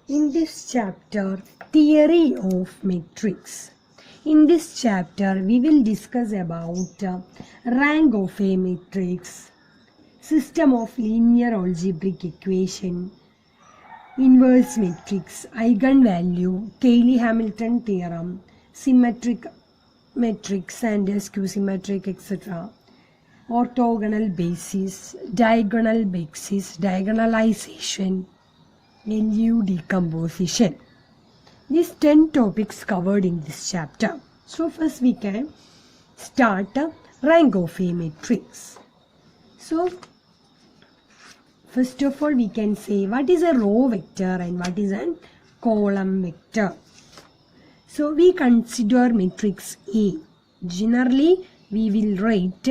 In this chapter, Theory of Matrix. In this chapter, we will discuss about rank of a matrix, system of linear algebraic equation, inverse matrix, eigenvalue, Cayley-Hamilton theorem, symmetric matrix and skew-symmetric, etc. Orthogonal basis, diagonal basis, diagonalization, LU decomposition. These 10 topics covered in this chapter. So first we can start rank of a matrix. So first of all we can say what is a row vector and what is a column vector. So we consider matrix A. Generally we will write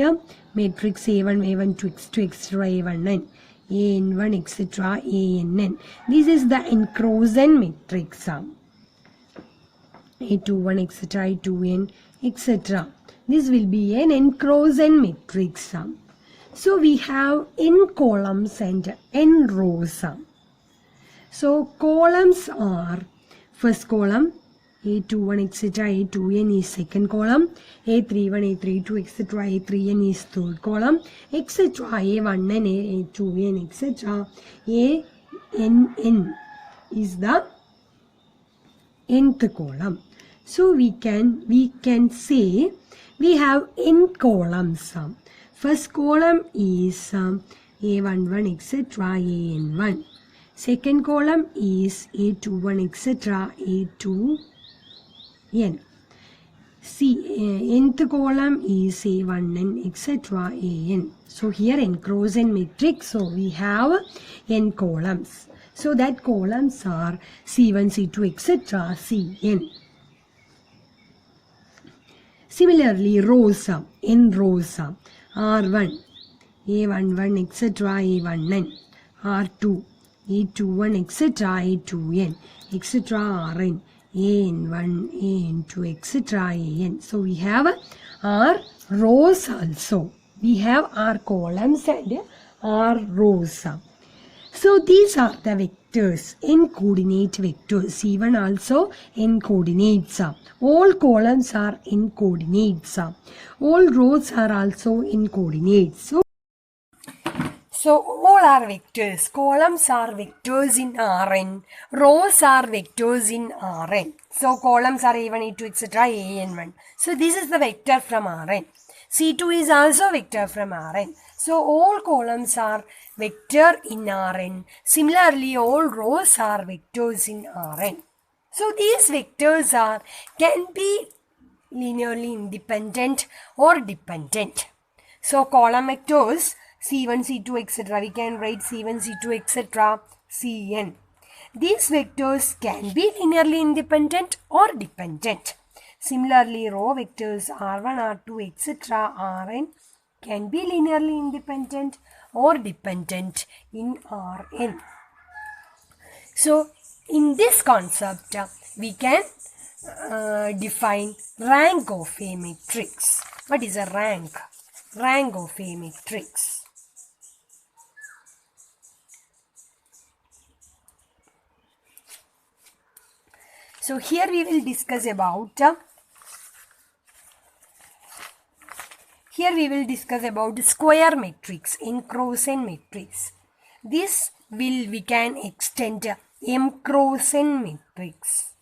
matrix A1, A1, 2, X2, X2, A1n. AN1, etc. ANN. This is the encrozen matrix. A21, etc. A2n, etc. This will be an encrozen matrix. So we have n columns and n rows. So columns are first column A21, etc. A2n is second column, A31, A32, etc. A3n is third column, etc. A1n, A2n, etc. ANN is the nth column. So we can say we have n columns. First column is A11, etc. AN1. Second column is A21, etc. A2n. Nth column is A1n, etc. AN. So here encrozen matrix. So we have n columns. So that columns are C1, C2, etc. Cn. Similarly, rows, n rows, R1, A11, etc. A1n, R2, A21, etc. A2n, etc. Rn, AN1, AN2, etc. AN. So we have R rows also. We have R columns and R rows. So these are the vectors, n coordinate vectors. C1 also n coordinates. All columns are n coordinates. All rows are also n coordinates. So all are vectors. Columns are vectors in Rn. Rows are vectors in Rn. So columns are A1, A2, etc. AN1. So this is the vector from Rn. C2 is also vector from Rn. So all columns are vector in Rn. Similarly, all rows are vectors in Rn. So these vectors can be linearly independent or dependent. So column vectors C1, C2, etc. We can write C1, C2, etc. Cn. These vectors can be linearly independent or dependent. Similarly, row vectors R1, R2, etc. Rn can be linearly independent or dependent in Rn. So, in this concept, we can define rank of a matrix. What is a rank? Rank of a matrix. So here we will discuss about square matrix, encrozen matrix. This we can extend M-crozen matrix.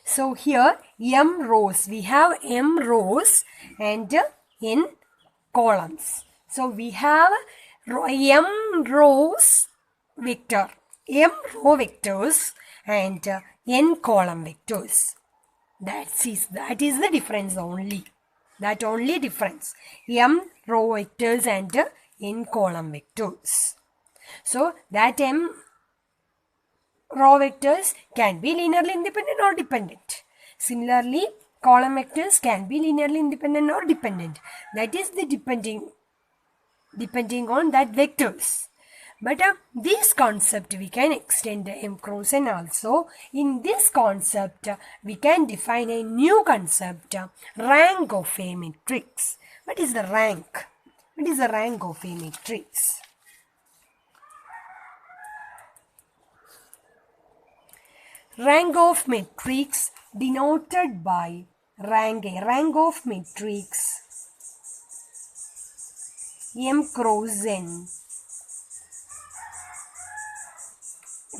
So here M rows, we have M rows and N columns. So we have M rows vector, M row vectors and n column vectors. That is the difference only. That only difference. M row vectors and n column vectors. So that M row vectors can be linearly independent or dependent. Similarly, column vectors can be linearly independent or dependent. That is the depending on that vectors. But this concept we can extend M-crozen also. In this concept, we can define a new concept, rank of a matrix. What is the rank? What is the rank of a matrix? Rank of matrix denoted by rank A. Rank of matrix M cross N.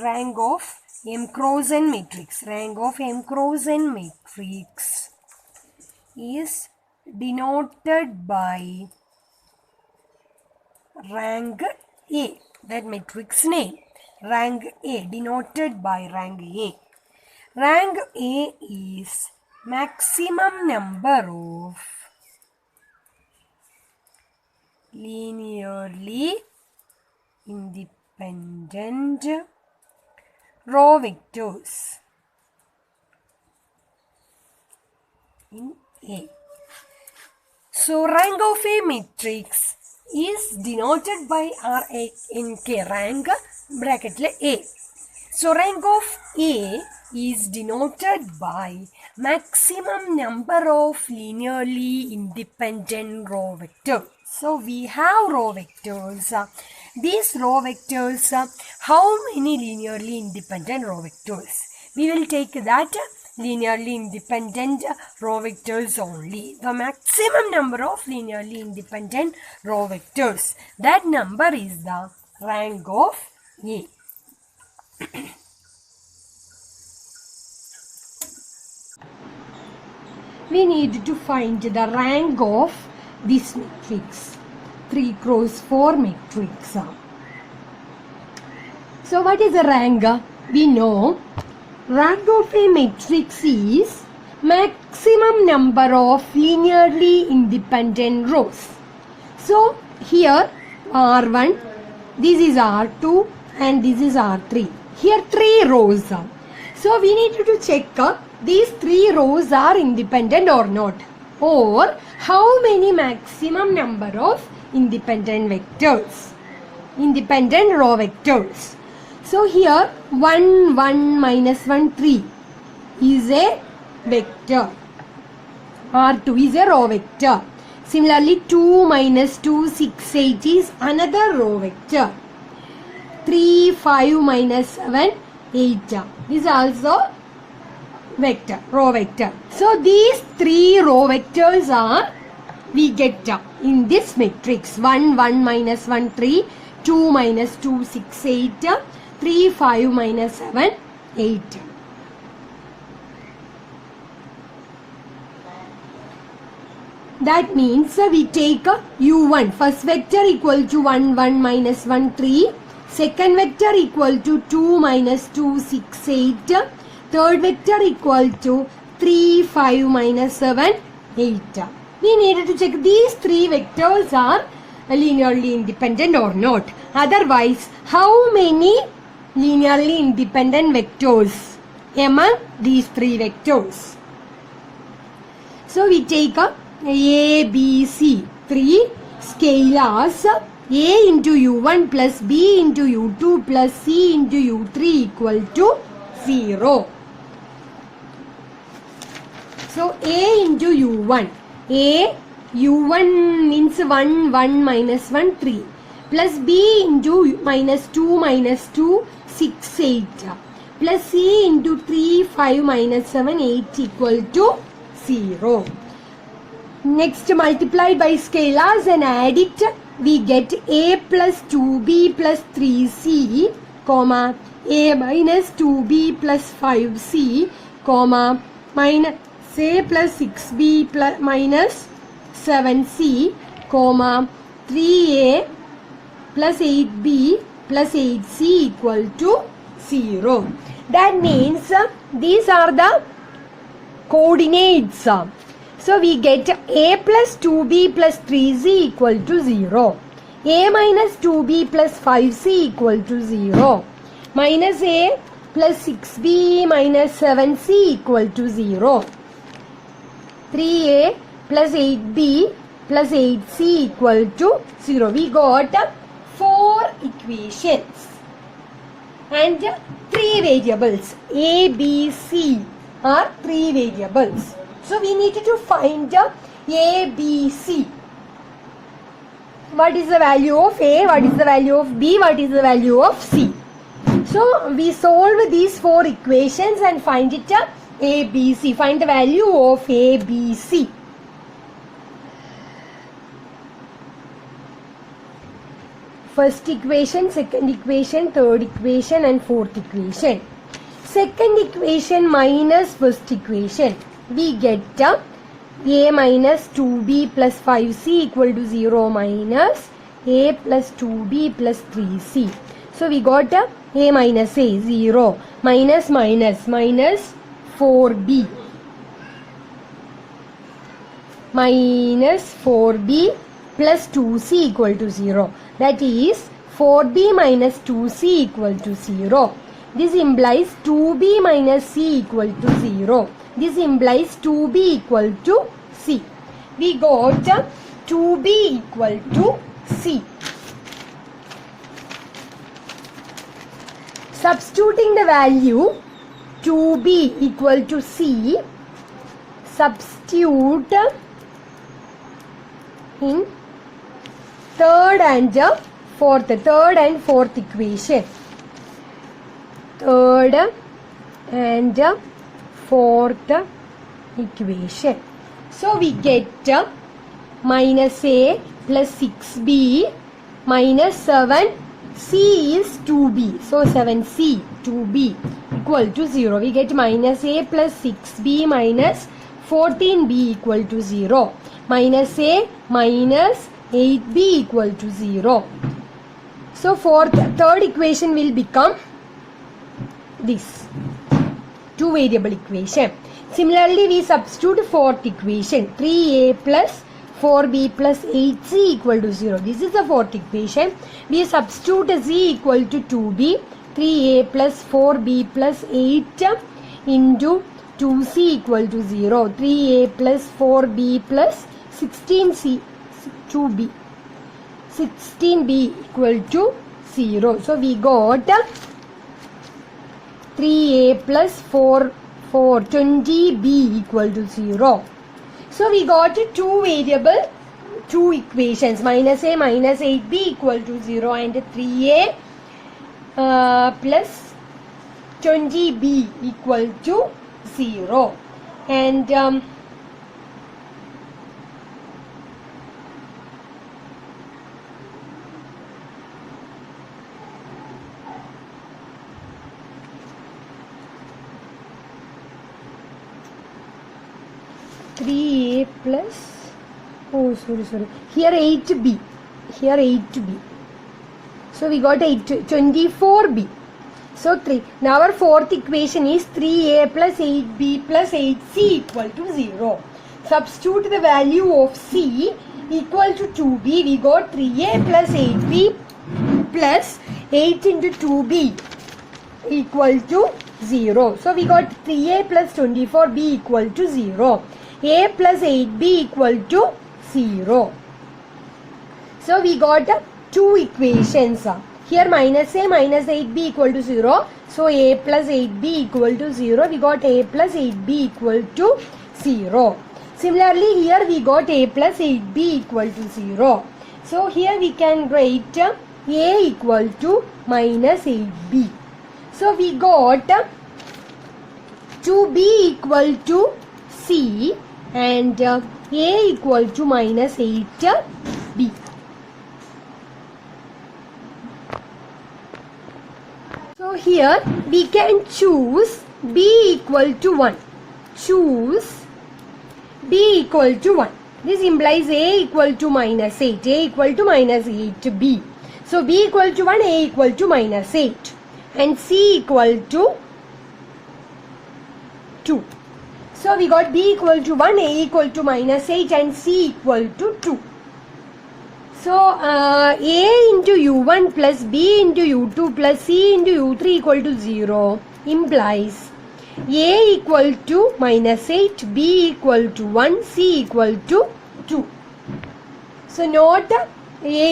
Rank of M cross N matrix. Rank of M cross N matrix is denoted by rank A. That matrix name. Rank A denoted by rank A. Rank A is maximum number of linearly independent row vectors in A. So rank of a matrix is denoted by RANK, rank bracket A. So rank of A is denoted by maximum number of linearly independent row vectors. So we have row vectors. These row vectors, how many linearly independent row vectors? We will take that linearly independent row vectors only. The maximum number of linearly independent row vectors. That number is the rank of A. We need to find the rank of this matrix, 3 cross 4 matrix. So what is the rank? We know rank of a matrix is maximum number of linearly independent rows. So here R1, this is R2 and this is R3. Here 3 rows. So we need to check these 3 rows are independent or not, or how many maximum number of independent vectors, independent row vectors. So here 1, 1, minus 1, 3 is a vector. R2 is a row vector. Similarly 2 minus 2, 6, 8 is another row vector. 3, 5 minus 7, 8 is also vector, row vector. So these 3 row vectors are, we get in this matrix 1, 1 minus 1, 3, 2 minus 2, 6, 8, 3, 5 minus 7, 8. That means we take U1, first vector equal to 1, 1 minus 1, 3, second vector equal to 2 minus 2, 6, 8, third vector equal to 3, 5 minus 7, 8. We needed to check these 3 vectors are linearly independent or not. Otherwise, how many linearly independent vectors among these 3 vectors? So we take A, B, C, 3 scalars. A into U1 plus B into U2 plus C into U3 equal to 0. So A into U1. A, U1 means 1, 1 minus 1, 3. Plus B into minus 2, 6, 8. Plus C into 3, 5 minus 7, 8 equal to 0. Next, multiplied by scalars and add it, we get A plus 2B plus 3C, comma, A minus 2B plus 5C, comma, minus A plus 6B plus minus 7C, comma, 3A plus 8B plus 8C equal to 0. That means these are the coordinates. So we get A plus 2B plus 3C equal to 0. A minus 2B plus 5C equal to 0. Minus A plus 6B minus 7C equal to 0. 3A plus 8B plus 8C equal to 0. We got 4 equations and 3 variables. A, B, C are 3 variables. So we need to find A, B, C. What is the value of A? What is the value of B? What is the value of C? So we solve these four equations and find it A, B, C. Find the value of A, B, C. First equation, second equation, third equation and fourth equation. Second equation minus first equation. We get A minus 2B plus 5C equal to 0 minus A plus 2B plus 3C. So we got A minus A 0 minus minus 4B minus 4B plus 2C equal to 0. That is 4B minus 2C equal to 0. This implies 2B minus C equal to 0. This implies 2B equal to C. We got 2B equal to C. Substituting the value 2B equal to C, substitute in third and fourth equation. Third and fourth equation. So we get minus A plus 6B minus 7C is 2B. So 7C 2B equal to 0. We get minus A plus 6B minus 14B equal to 0. Minus A minus 8B equal to 0. So third equation will become this two variable equation. Similarly, we substitute fourth equation 3A plus 4B plus 8C equal to 0. This is the fourth equation. We substitute Z equal to 2B, 3A plus 4B plus 8 into 2C equal to 0. 3A plus 4B plus 16C 2B 16B equal to 0. So we got 3A plus 20B equal to 0. So we got two equations, minus A minus 8B equal to 0 and 3A plus 20B equal to 0. And 3A plus, here 8B, so we got 24B. So 3. Now our fourth equation is 3A plus 8B plus 8C equal to 0. Substitute the value of C equal to 2B. We got 3A plus 8B plus 8 into 2B equal to 0. So we got 3A plus 24B equal to 0. A plus 8B equal to 0. So we got two equations. Here minus A minus 8B equal to 0. So A plus 8B equal to 0. We got A plus 8B equal to 0. Similarly here we got A plus 8B equal to 0. So here we can write A equal to minus 8B. So we got 2B equal to C and A equal to minus 8B. So here we can choose B equal to 1. Choose B equal to 1. This implies A equal to minus 8. A equal to minus 8B. So B equal to 1, A equal to minus 8. And C equal to 2. So we got B equal to 1, A equal to minus 8 and C equal to 2. So A into U1 plus B into U2 plus C into U3 equal to 0 implies A equal to minus 8, B equal to 1, C equal to 2. So note A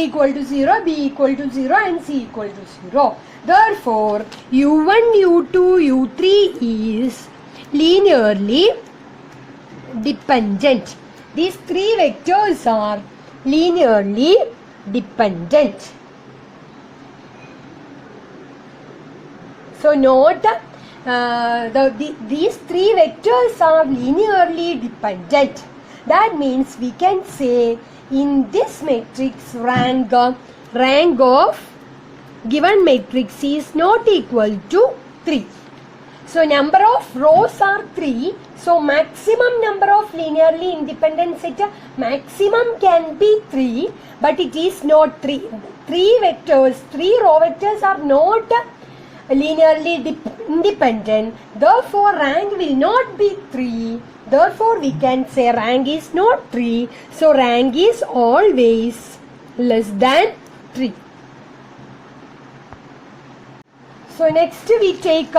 equal to 0, B equal to 0 and C equal to 0. Therefore, U1, U2, U3 is linearly dependent. These three vectors are linearly dependent. So note these three vectors are linearly dependent. That means we can say in this matrix rank of given matrix is not equal to 3. So number of rows are 3. So maximum number of linearly independent set maximum can be 3, but it is not 3. 3 row vectors are not linearly independent. Therefore rank will not be 3. Therefore we can say rank is not 3. So rank is always less than 3. So next we take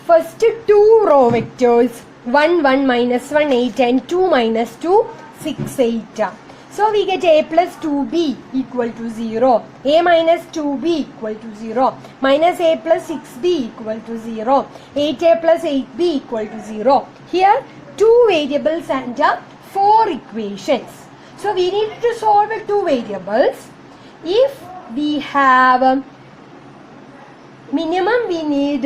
first 2 row vectors 1 1 minus 1 8 and 2 minus 2 6 8. So we get a plus 2b equal to 0, a minus 2b equal to 0, minus a plus 6b equal to 0, 8a plus 8b equal to 0. Here 2 variables and 4 equations. So we need to solve 2 variables. If we have minimum, we need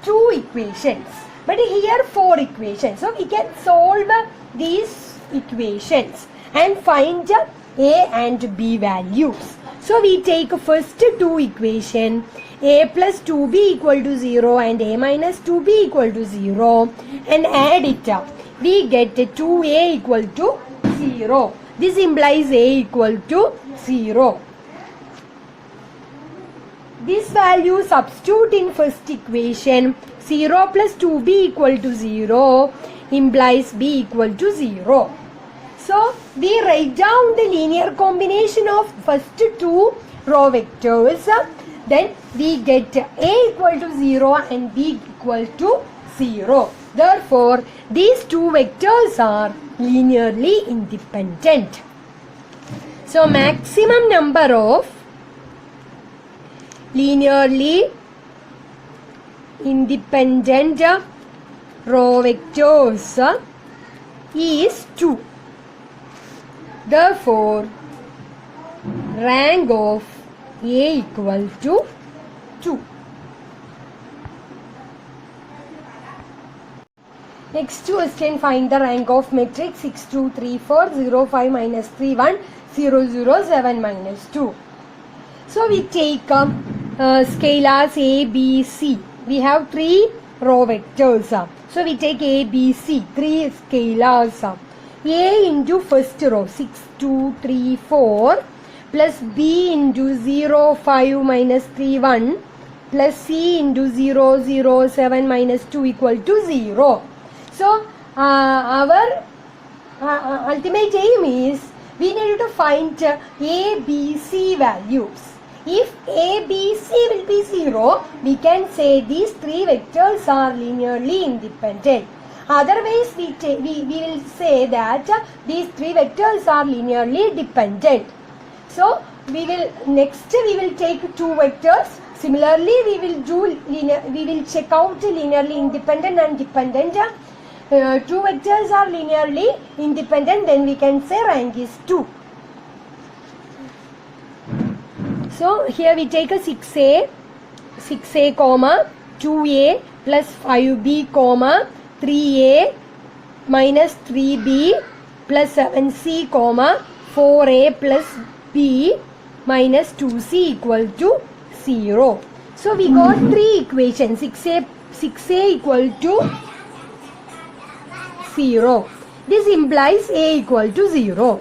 2 equations, but here 4 equations. So we can solve these equations and find a and b values. So we take first 2 equation, a plus 2b equal to 0 and a minus 2b equal to 0, and add it up. We get 2a equal to 0. This implies a equal to 0. This value substitute in first equation. 0 plus 2b equal to 0 implies b equal to 0. So we write down the linear combination of first 2 row vectors. Then we get a equal to 0 and b equal to 0. Therefore these 2 vectors are linearly independent. So maximum number of linearly independent row vectors is 2. Therefore rank of a equal to 2. Next question, find the rank of matrix 6 2 3 4 0 5 minus 3 1 0 0 7 minus 2. So we take scalars A, B, C. We have 3 row vectors. So we take A, B, C, 3 scalars. A into first row 6, 2, 3, 4 plus B into 0, 5 minus 3, 1 plus C into 0, 0, 7 minus 2 equal to 0. So our ultimate aim is we need to find A, B, C values. If A, B, C will be 0, we can say these 3 vectors are linearly independent. Otherwise, we will say that these 3 vectors are linearly dependent. So we will take 2 vectors. Similarly, we will check out linearly independent and dependent. 2 vectors are linearly independent. Then we can say rank is 2. So here we take a 6a comma 2a plus 5b comma 3a minus 3b plus 7c comma 4a plus b minus 2c equal to 0. So we got 3 equations. 6a equal to 0. This implies a equal to 0.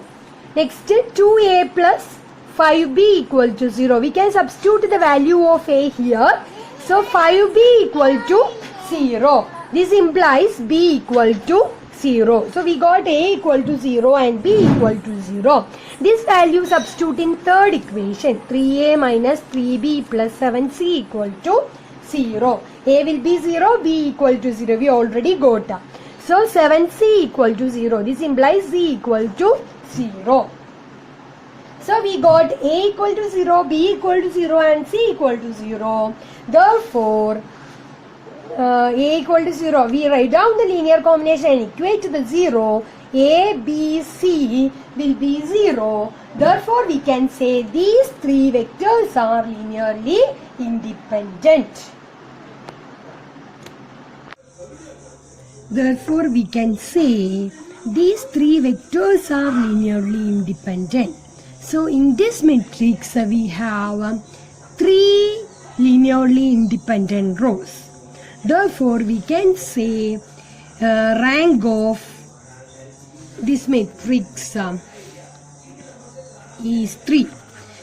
Next 2a plus 5b equal to 0. We can substitute the value of a here. So 5b equal to 0. This implies b equal to 0. So we got a equal to 0 and b equal to 0. This value substitute in third equation. 3a minus 3b plus 7c equal to 0. A will be 0, b equal to 0. We already got. So 7c equal to 0. This implies c equal to 0. So we got a equal to 0, b equal to 0 and c equal to 0. Therefore, a equal to 0. We write down the linear combination and equate to the 0. A, B, C will be 0. Therefore, we can say these 3 vectors are linearly independent. Therefore, we can say these three vectors are linearly independent. So, in this matrix, we have three linearly independent rows. Therefore, we can say rank of this matrix is 3.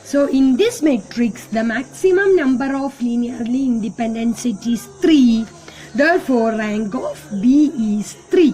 So, in this matrix, the maximum number of linearly independent set is 3. Therefore, rank of B is 3.